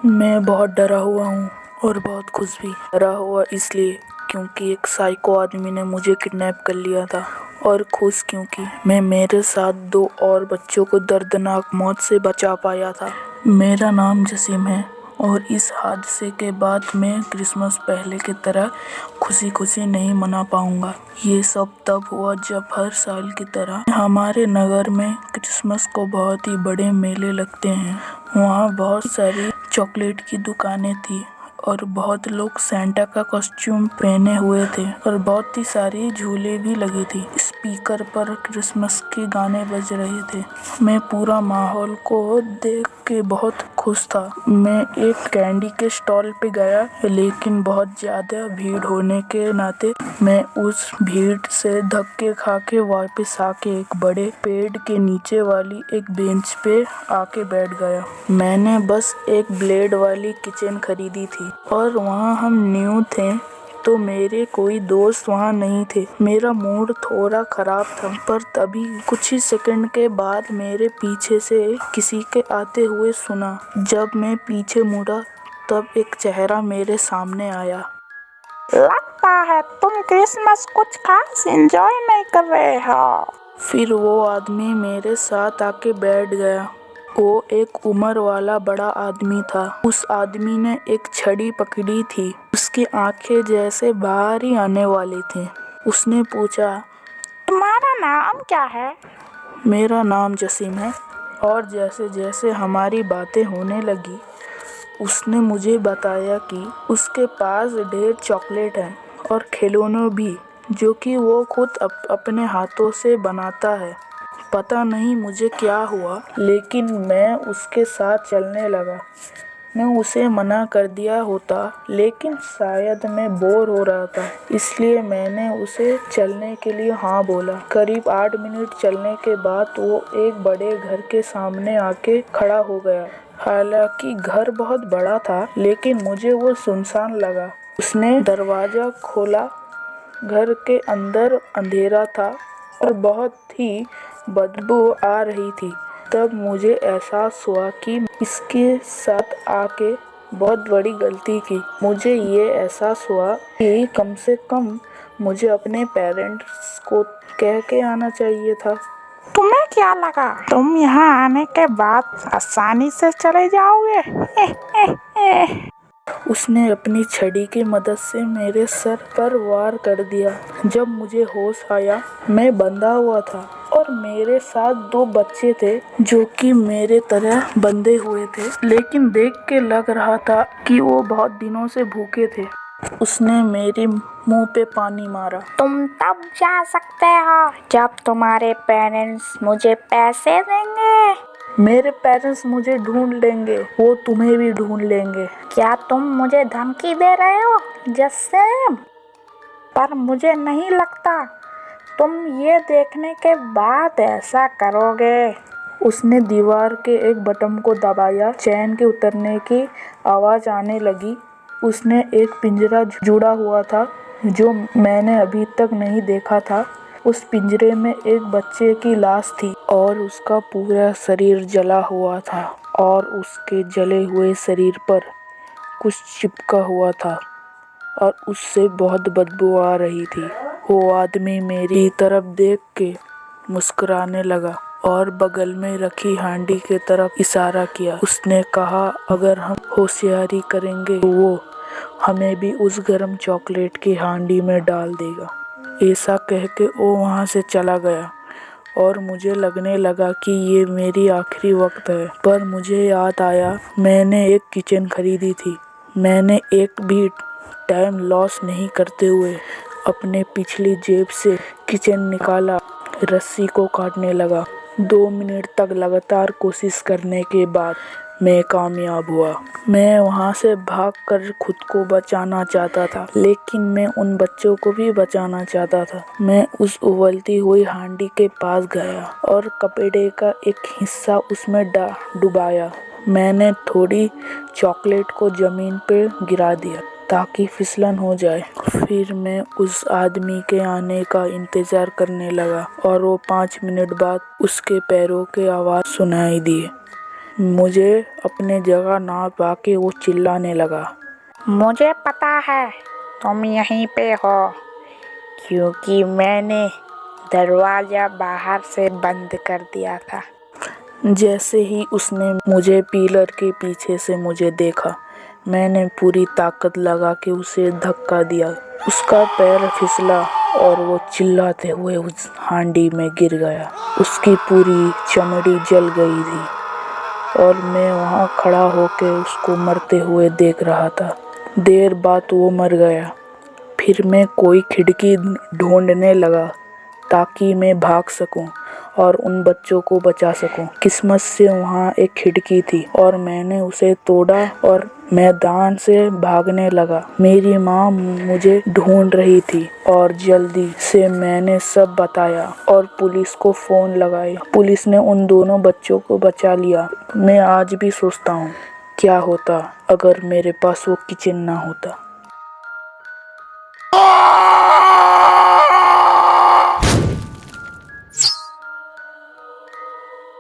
मैं बहुत डरा हुआ हूँ और बहुत खुश भी। डरा हुआ इसलिए क्योंकि एक साइको आदमी ने मुझे किडनैप कर लिया था, और खुश क्योंकि मैं मेरे साथ 2 और बच्चों को दर्दनाक मौत से बचा पाया था। मेरा नाम जसीम है और इस हादसे के बाद मैं क्रिसमस पहले की तरह खुशी खुशी नहीं मना पाऊंगा। ये सब तब हुआ जब हर साल की तरह हमारे नगर में क्रिसमस को बहुत ही बड़े मेले लगते हैं। वहाँ बहुत सारी चॉकलेट की दुकानें थी और बहुत लोग सेंटा का कॉस्ट्यूम पहने हुए थे और बहुत ही सारी झूले भी लगी थी। स्पीकर पर क्रिसमस के गाने बज रहे थे। मैं पूरा माहौल को देख के बहुत खुश था। मैं एक कैंडी के स्टॉल पे गया, लेकिन बहुत ज्यादा भीड़ होने के नाते मैं उस भीड़ से धक्के खा के वापस आके एक बड़े पेड़ के नीचे वाली एक बेंच पे आके बैठ गया। मैंने बस एक ब्लेड वाली किचन खरीदी थी और वहाँ हम न्यू थे तो मेरे कोई दोस्त वहाँ नहीं थे। मेरा मूड थोड़ा खराब था, पर तभी कुछ ही सेकंड के बाद मेरे पीछे से किसी के आते हुए सुना। जब मैं पीछे मुड़ा तब एक चेहरा मेरे सामने आया। लगता है तुम क्रिसमस कुछ खास एंजॉय नहीं कर रहे हो। फिर वो आदमी मेरे साथ आके बैठ गया। वो एक उम्र वाला बड़ा आदमी था। उस आदमी ने एक छड़ी पकड़ी थी। उसकी आंखें जैसे बाहर ही आने वाली थी। उसने पूछा, तुम्हारा नाम क्या है? मेरा नाम जसीम है। और जैसे जैसे हमारी बातें होने लगी, उसने मुझे बताया कि उसके पास ढेर चॉकलेट है और खिलौने भी, जो कि वो खुद अपने हाथों से बनाता है। पता नहीं मुझे क्या हुआ, लेकिन मैं उसके साथ चलने लगा। मैं उसे मना कर दिया होता, लेकिन शायद मैं बोर हो रहा था, इसलिए मैंने उसे चलने के लिए हाँ बोला। करीब 8 मिनट चलने के बाद वो एक बड़े घर के सामने आके खड़ा हो गया। हालांकि घर बहुत बड़ा था, लेकिन मुझे वो सुनसान लगा। उसने दरवाजा खोला। घर के अंदर अंधेरा था और बहुत ही बदबू आ रही थी। तब मुझे एहसास हुआ कि इसके साथ आके बहुत बड़ी गलती की। मुझे ये एहसास हुआ कि कम से कम मुझे अपने पेरेंट्स को कह के आना चाहिए था। तुम्हें क्या लगा तुम यहाँ आने के बाद आसानी से चले जाओगे? उसने अपनी छड़ी की मदद से मेरे सर पर वार कर दिया। जब मुझे होश आया, मैं बंधा हुआ था और मेरे साथ 2 बच्चे थे जो कि मेरे तरह बंधे हुए थे, लेकिन देख के लग रहा था कि वो बहुत दिनों से भूखे थे। उसने मेरे मुंह पे पानी मारा। तुम तब जा सकते हो जब तुम्हारे पेरेंट्स मुझे पैसे देंगे। मेरे पेरेंट्स मुझे ढूंढ लेंगे, वो तुम्हें भी ढूंढ लेंगे। क्या तुम मुझे धमकी दे रहे हो जसीम? पर मुझे नहीं लगता तुम ये देखने के बाद ऐसा करोगे। उसने दीवार के एक बटन को दबाया। चैन के उतरने की आवाज आने लगी। उसने एक पिंजरा जुड़ा हुआ था जो मैंने अभी तक नहीं देखा था। उस पिंजरे में एक बच्चे की लाश थी और उसका पूरा शरीर जला हुआ था और उसके जले हुए शरीर पर कुछ चिपका हुआ था और उससे बहुत बदबू आ रही थी। वो आदमी मेरी तरफ देख के मुस्कुराने लगा और बगल में रखी हांडी की तरफ इशारा किया। उसने कहा, अगर हम होशियारी करेंगे तो वो हमें भी उस गर्म चॉकलेट की हांडी में डाल देगा। ऐसा कह के वो वहाँ से चला गया और मुझे लगने लगा कि ये मेरी आखिरी वक्त है। पर मुझे याद आया, मैंने एक किचन खरीदी थी। मैंने एक भी टाइम लॉस नहीं करते हुए अपने पिछली जेब से किचन निकाला, रस्सी को काटने लगा। 2 मिनट तक लगातार कोशिश करने के बाद मैं कामयाब हुआ। मैं वहाँ से भागकर खुद को बचाना चाहता था, लेकिन मैं उन बच्चों को भी बचाना चाहता था। मैं उस उबलती हुई हांडी के पास गया और कपड़े का एक हिस्सा उसमें डुबाया। मैंने थोड़ी चॉकलेट को जमीन पे गिरा दिया ताकि फिसलन हो जाए। फिर मैं उस आदमी के आने का इंतजार करने लगा और वो 5 मिनट बाद उसके पैरों की आवाज़ सुनाई दी। मुझे अपने जगह ना पाके वो चिल्लाने लगा। मुझे पता है तुम यहीं पे हो, क्योंकि मैंने दरवाजा बाहर से बंद कर दिया था। जैसे ही उसने मुझे पिलर के पीछे से मुझे देखा, मैंने पूरी ताकत लगा के उसे धक्का दिया। उसका पैर फिसला और वो चिल्लाते हुए उस हांडी में गिर गया। उसकी पूरी चमड़ी जल गई थी और मैं वहाँ खड़ा होके उसको मरते हुए देख रहा था। देर बाद वो मर गया। फिर मैं कोई खिड़की ढूंढने लगा ताकि मैं भाग सकूं और उन बच्चों को बचा सकूं। किस्मत से वहाँ एक खिड़की थी और मैंने उसे तोड़ा और मैदान से भागने लगा। मेरी माँ मुझे ढूंढ रही थी और जल्दी से मैंने सब बताया और पुलिस को फ़ोन लगाया। पुलिस ने उन दोनों बच्चों को बचा लिया। मैं आज भी सोचता हूँ क्या होता अगर मेरे पास वो किचन ना होता।